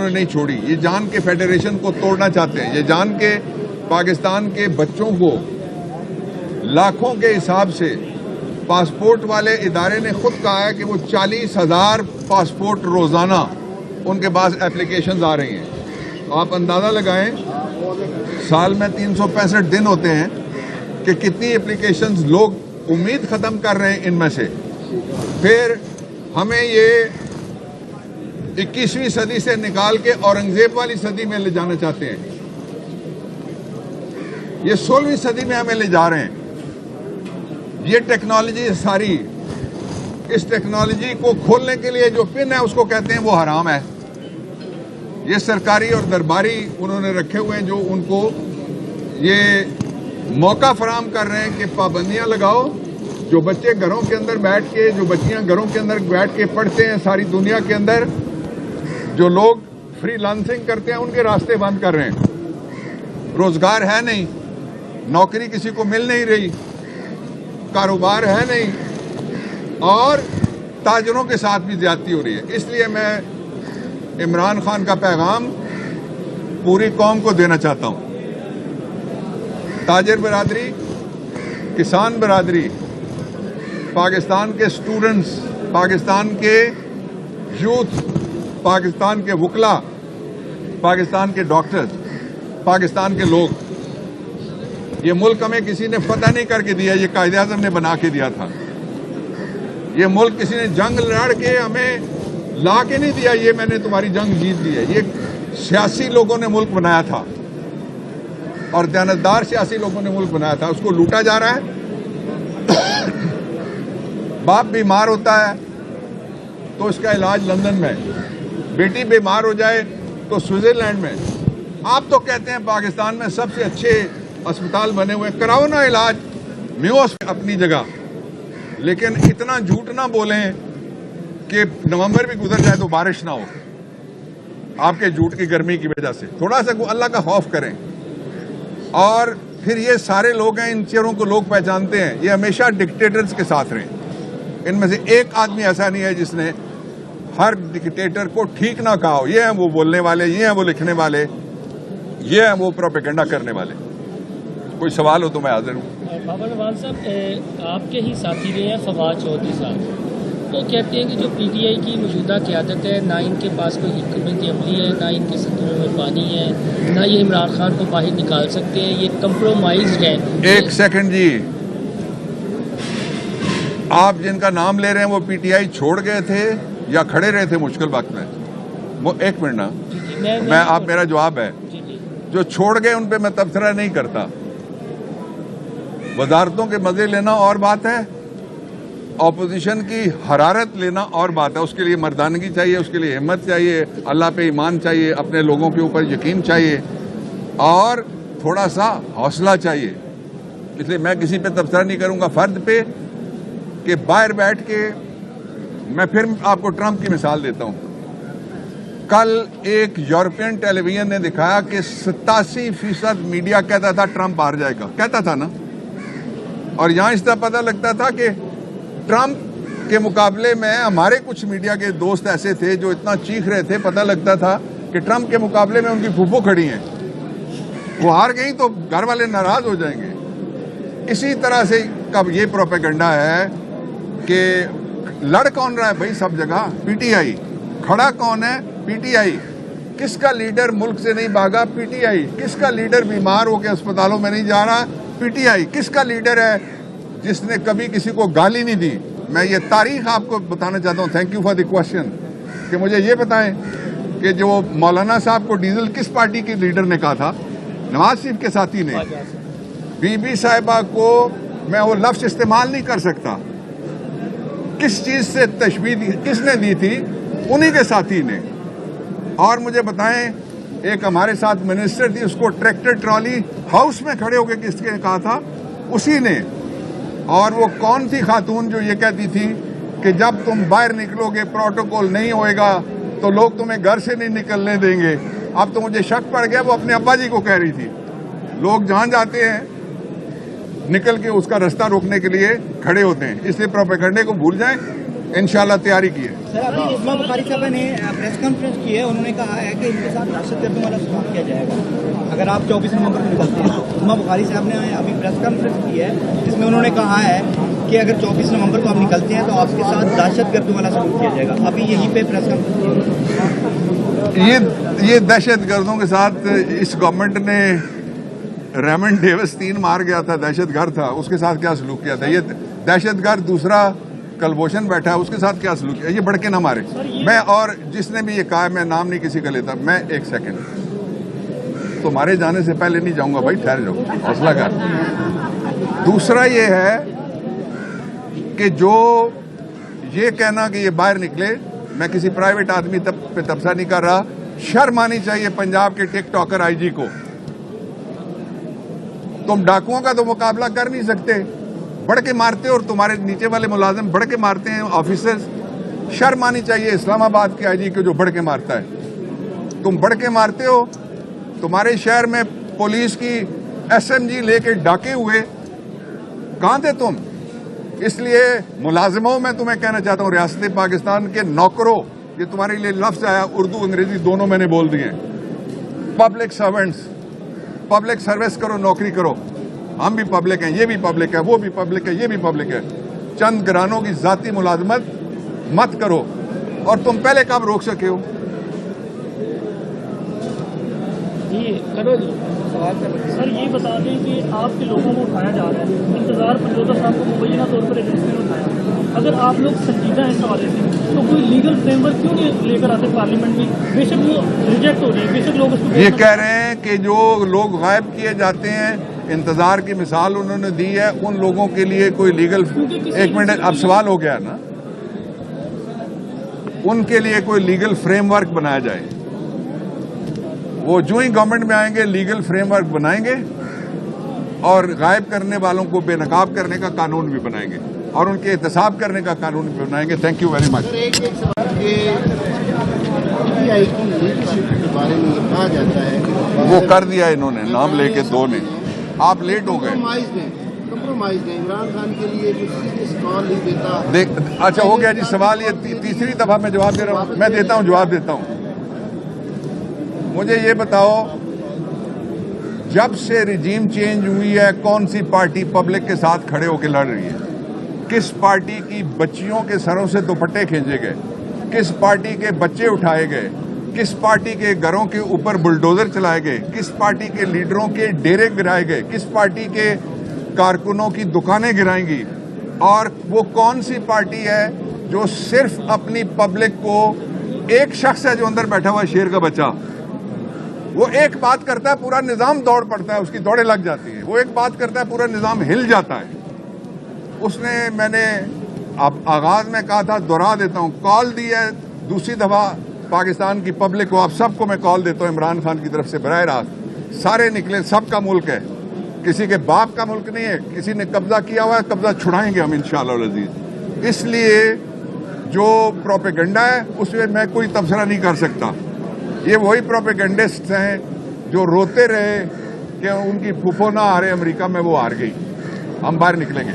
नहीं छोड़ी। ये जान के फेडरेशन को तोड़ना चाहते हैं। ये जान के पाकिस्तान के बच्चों को लाखों के हिसाब से पासपोर्ट वाले इदारे ने खुद कहा है कि वो 40,000 पासपोर्ट रोजाना उनके पास एप्लीकेशंस आ रही हैं। तो आप अंदाजा लगाएं, साल में 365 दिन होते हैं कि कितनी एप्लीकेशंस लोग उम्मीद खत्म कर रहे हैं इनमें से। फिर हमें ये 21वीं सदी से निकाल के औरंगजेब वाली सदी में ले जाना चाहते हैं। ये 16वीं सदी में हमें ले जा रहे हैं। ये टेक्नोलॉजी सारी, इस टेक्नोलॉजी को खोलने के लिए जो पिन है उसको कहते हैं वो हराम है। ये सरकारी और दरबारी उन्होंने रखे हुए हैं जो उनको ये मौका फराहम कर रहे हैं कि पाबंदियां लगाओ। जो बच्चे घरों के अंदर बैठ के, जो बच्चियां घरों के अंदर बैठ के पढ़ते हैं सारी दुनिया के अंदर, जो लोग फ्रीलांसिंग करते हैं उनके रास्ते बंद कर रहे हैं। रोजगार है नहीं, नौकरी किसी को मिल नहीं रही, कारोबार है नहीं, और ताजरों के साथ भी ज्यादती हो रही है। इसलिए मैं इमरान खान का पैगाम पूरी कौम को देना चाहता हूं। ताजर बरादरी, किसान बरादरी, पाकिस्तान के स्टूडेंट्स, पाकिस्तान के यूथ, पाकिस्तान के वकला, पाकिस्तान के डॉक्टर्स, पाकिस्तान के लोग, ये मुल्क हमें किसी ने फतह नहीं करके दिया, ये कायदे आज़म ने बना के दिया था। ये मुल्क किसी ने जंग लड़ के हमें ला के नहीं दिया, ये मैंने तुम्हारी जंग जीत दी है। ये सियासी लोगों ने मुल्क बनाया था और दयानतदार सियासी लोगों ने मुल्क बनाया था, उसको लूटा जा रहा है। बाप बीमार होता है तो उसका इलाज लंदन में, बेटी बीमार हो जाए तो स्विट्जरलैंड में। आप तो कहते हैं पाकिस्तान में सबसे अच्छे अस्पताल बने हुए, कराओ ना इलाज म्यूस अपनी जगह, लेकिन इतना झूठ ना बोलें कि नवंबर भी गुजर जाए तो बारिश ना हो आपके झूठ की गर्मी की वजह से। थोड़ा सा अल्लाह का खौफ करें। और फिर ये सारे लोग हैं, इन चेहरों को लोग पहचानते हैं, ये हमेशा डिक्टेटर्स के साथ रहे। इनमें से एक आदमी ऐसा नहीं है जिसने हर डिक्टेटर को ठीक ना कहा हो। ये हैं वो बोलने वाले, ये हैं वो लिखने वाले, ये हैं वो प्रोपेगेंडा करने वाले। कोई सवाल हो तो मैं हाजिर हूँ। बाबर नवाज साहब, आपके ही साथी रहे हैं फवाद चौधरी साहब, तो कहते हैं कि जो पीटीआई की मौजूदा क़यादत है, ना इनके पास कोई हिकमत अमली है, ना इनके सतरों में पानी है, ना ये इमरान खान को बाहर निकाल सकते हैं, ये कंप्रोमाइज्ड है। एक सेकंड जी, आप जिनका नाम ले रहे हैं वो पीटीआई छोड़ गए थे या खड़े रहे थे मुश्किल वक्त में? वो एक मिनट ना, मैं आप मेरा जवाब है। जो छोड़ गए उन पे मैं तबसरा नहीं करता। वजारतों के मजे लेना और बात है, ऑपोजिशन की हरारत लेना और बात है। उसके लिए मर्दानगी चाहिए, उसके लिए हिम्मत चाहिए, अल्लाह पे ईमान चाहिए, अपने लोगों के ऊपर यकीन चाहिए और थोड़ा सा हौसला चाहिए। इसलिए मैं किसी पे तबसरा नहीं करूंगा फर्द पे कि बाहर बैठ के। मैं फिर आपको ट्रंप की मिसाल देता हूं। कल एक यूरोपियन टेलीविजन ने दिखाया कि 87% मीडिया कहता था ट्रंप हार जाएगा, कहता था ना, और यहां इस तरह पता लगता था कि ट्रंप के मुकाबले में हमारे कुछ मीडिया के दोस्त ऐसे थे जो इतना चीख रहे थे, पता लगता था कि ट्रंप के मुकाबले में उनकी फूफो खड़ी हैं, वो हार गई तो घर वाले नाराज हो जाएंगे। इसी तरह से कब ये प्रोपेगेंडा है कि लड़ कौन रहा है भाई सब जगह? पीटीआई। खड़ा कौन है? पीटीआई। किसका लीडर मुल्क से नहीं भागा? पीटीआई। किसका लीडर बीमार होकर अस्पतालों में नहीं जा रहा? पीटीआई। किसका लीडर है जिसने कभी किसी को गाली नहीं दी? मैं ये तारीख आपको बताना चाहता हूँ। Thank you for the question. कि मुझे ये बताएं कि जो मौलाना साहब को डीजल किस पार्टी की लीडर ने कहा था? नवाज शरीफ के साथी ने। बीबी साहिबा को मैं वो लफ्ज इस्तेमाल नहीं कर सकता। किस चीज से तशबीह किसने दी थी? उन्हीं के साथी ने। और मुझे बताएं, एक हमारे साथ मिनिस्टर थी, उसको ट्रैक्टर ट्रॉली हाउस में खड़े होकर किसके कहा था? उसी ने। और वो कौन थी खातून जो ये कहती थी कि जब तुम बाहर निकलोगे प्रोटोकॉल नहीं होएगा तो लोग तुम्हें घर से नहीं निकलने देंगे? अब तो मुझे शक पड़ गया, वो अपने अब्बा जी को कह रही थी। लोग जहां जाते हैं निकल के उसका रास्ता रोकने के लिए खड़े होते हैं। इसलिए प्रोपेगेंडे को भूल जाएं। इंशाल्लाह तैयारी की है। सर, अभी उस्मा बुखारी साहब ने प्रेस कॉन्फ्रेंस की है, उन्होंने कहा है कि इनके साथ दहशतगर्दों वाला सवाल किया जाएगा अगर आप 24 नवंबर को निकलते हैं। उस्मा बुखारी साहब ने अभी प्रेस कॉन्फ्रेंस की है जिसमें उन्होंने कहा है कि अगर 24 नवंबर को आप निकलते हैं तो आपके साथ दहशतगर्दों वाला सवाल किया जाएगा। अभी यहीं पे प्रेस कॉन्फ्रेंस ये दहशतगर्दों के साथ इस गवर्नमेंट ने रेमंड डेविस 3 मार गया था, दहशतगर्द था, उसके साथ क्या सलूक किया था? ये दहशतगर्द दूसरा कलभूषण बैठा है, उसके साथ क्या सलूक किया? ये बढ़ के ना मारे। मैं और जिसने भी ये कहा, मैं नाम नहीं किसी का लेता, मैं एक सेकंड तुम्हारे जाने से पहले नहीं जाऊंगा भाई, ठहर जाओ, हौसला कर। दूसरा ये है कि जो ये कहना कि ये बाहर निकले, मैं किसी प्राइवेट आदमी पे तबसरा नहीं कर रहा, शर्म आनी चाहिए पंजाब के टिकटॉकर आईजी को। तुम डाकुओं का तो मुकाबला कर नहीं सकते, बढ़ के मारते हो, और तुम्हारे नीचे वाले मुलाजिम बढ़ के मारते हैं, ऑफिसर्स। शर्म आनी चाहिए इस्लामाबाद के आईजी को जो बढ़ के मारता है। तुम बढ़ के मारते हो, तुम्हारे शहर में पुलिस की एसएमजी लेके डाके हुए, कहां थे तुम? इसलिए मुलाजिमों में तुम्हें कहना चाहता हूं, रियासत पाकिस्तान के नौकरों, ये तुम्हारे लिए लफ्ज आया, उर्दू अंग्रेजी दोनों मैंने बोल दिए। पब्लिक सर्वेंट्स, पब्लिक सर्विस करो, नौकरी करो। हम भी पब्लिक हैं, ये भी पब्लिक है, वो भी पब्लिक है, ये भी पब्लिक है। चंद घरानों की जाती मुलाजमत मत करो। और तुम पहले कब रोक सके हो? जी करो जी। सर ये बता दें कि आपके लोगों को उठाया जा रहा है, इंतजार पंजोता साहब को मुबैना तौर पर एजेंसी ने उठाया। अगर आप लोग संजीदा हैं इस हवाले से तो कोई लीगल फ्रेमवर्क क्यों नहीं लेकर आते पार्लियामेंट में? बेशक वो रिजेक्ट हो रहे हैं, बेशक लोग उसको ये कह रहे हैं कि जो लोग गायब किए जाते हैं, इंतजार की मिसाल उन्होंने दी है, उन लोगों के लिए कोई लीगल, एक मिनट, अब सवाल हो गया ना, उनके लिए कोई लीगल फ्रेमवर्क बनाया जाए। वो जो ही गवर्नमेंट में आएंगे लीगल फ्रेमवर्क बनाएंगे और गायब करने वालों को बेनकाब करने का कानून भी बनाएंगे और उनके एहतसाब करने का कानून भी बनाएंगे। Thank you very much. PTI की लीडरशिप के बारे में कहा जाता है वो कर दिया इन्होंने, नाम लेके दो ने, आप लेट हो गए। कंप्रोमाइज है, इमरान खान के लिए जो सीरियस कॉल नहीं देता। देख, अच्छा हो गया जी सवाल, ये तीसरी दफा मैं जवाब दे रहा हूँ, मैं देता हूँ, जवाब देता हूँ। मुझे ये बताओ, जब से रिजीम चेंज हुई है, कौन सी पार्टी पब्लिक के साथ खड़े होकर लड़ रही है? किस पार्टी की बच्चियों के सरों से दुपट्टे खींचे गए? किस पार्टी के बच्चे उठाए गए? किस पार्टी के घरों के ऊपर बुलडोजर चलाए गए? किस पार्टी के लीडरों के डेरे गिराए गए? किस पार्टी के कारकुनों की दुकानें गिराएंगी? और वो कौन सी पार्टी है जो सिर्फ अपनी पब्लिक को, एक शख्स है जो अंदर बैठा हुआ है, शेर का बच्चा, वो एक बात करता है, पूरा निजाम दौड़ पड़ता है, उसकी दौड़े लग जाती है। वो एक बात करता है, पूरा निजाम हिल जाता है। उसने, मैंने अब आगाज में कहा था, दोहरा देता हूं, कॉल दी है दूसरी दफा पाकिस्तान की पब्लिक को। आप सबको मैं कॉल देता हूं इमरान खान की तरफ से बराह रास्त, सारे निकले, सबका मुल्क है, किसी के बाप का मुल्क नहीं है। किसी ने कब्जा किया हुआ है, कब्जा छुड़ाएंगे हम इंशाअल्लाह अज़ीज़। इसलिए जो प्रोपेगेंडा है उसमें मैं कोई तबसरा नहीं कर सकता। ये वही प्रोपेगेंडिस्ट हैं जो रोते रहे कि उनकी फूफो ना हारे अमेरिका में, वो हार गई। हम बाहर निकलेंगे।